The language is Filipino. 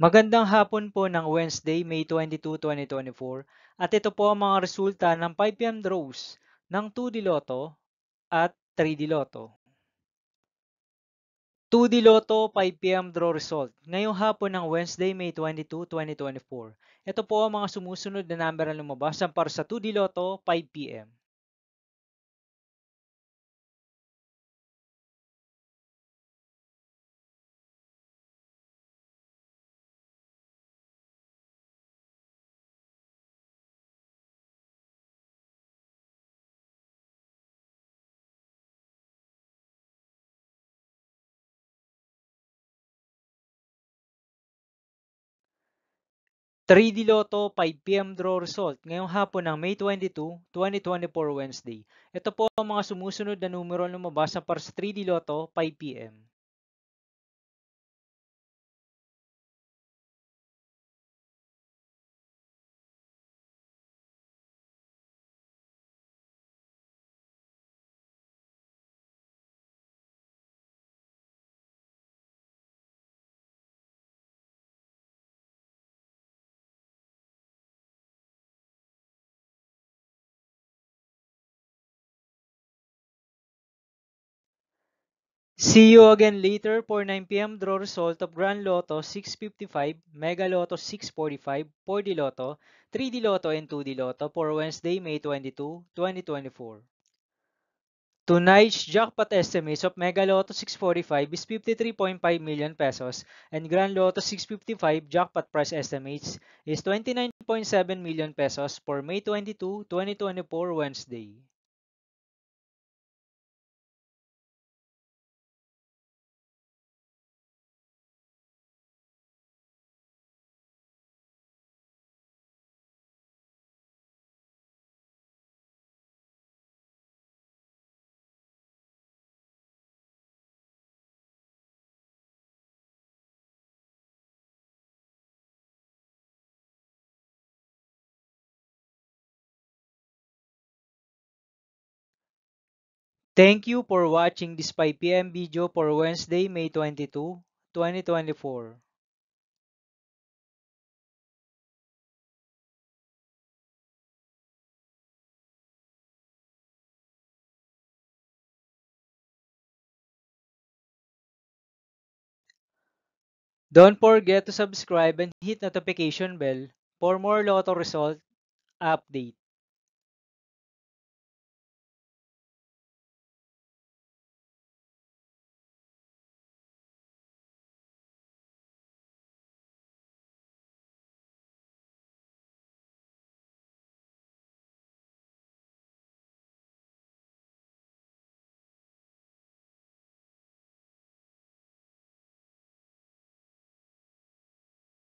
Magandang hapon po ng Wednesday, May 22, 2024 at ito po ang mga resulta ng 5 PM draws ng 2D Lotto at 3D Lotto. 2D Lotto 5 PM draw result ngayong hapon ng Wednesday, May 22, 2024. Ito po ang mga sumusunod na number na lumabas para sa 2D Lotto 5 PM. 3D Lotto 5 PM draw result ngayong hapon ng May 22, 2024 Wednesday. Ito po ang mga sumusunod na numero na lumabas para sa 3D Lotto 5 PM. 'See you again later for 9 PM draw result of Grand Lotto 655, Mega Lotto 645, 4D Lotto, 3D Lotto and 2D Lotto for Wednesday, May 22, 2024. Tonight's jackpot estimates of Mega Lotto 645 is 53.5 million pesos and Grand Lotto 655 jackpot price estimates is 29.7 million pesos for May 22, 2024 Wednesday. Thank you for watching this 5 PM video for Wednesday, May 22, 2024. Don't forget to subscribe and hit notification bell for more Lotto result update.